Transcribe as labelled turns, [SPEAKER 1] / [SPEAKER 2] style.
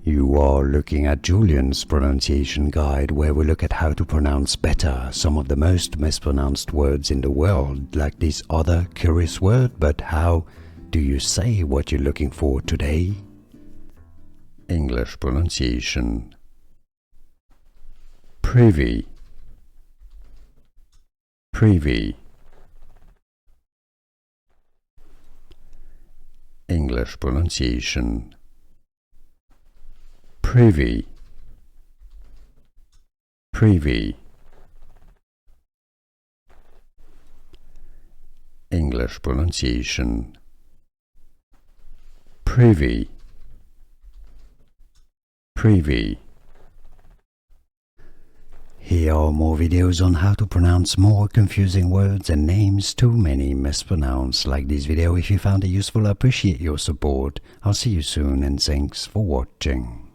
[SPEAKER 1] You are looking at Julian's pronunciation guide, where we look at how to pronounce better some of the most mispronounced words in the world, like this other curious word. But how do you say what you're looking for today? English pronunciation. Privy, privy. English pronunciation. Privy, privy. English pronunciation. Privy, privy. Here are more videos on how to pronounce more confusing words and names too many mispronounced. Like this video if you found it useful. I appreciate your support. I'll see you soon and thanks for watching.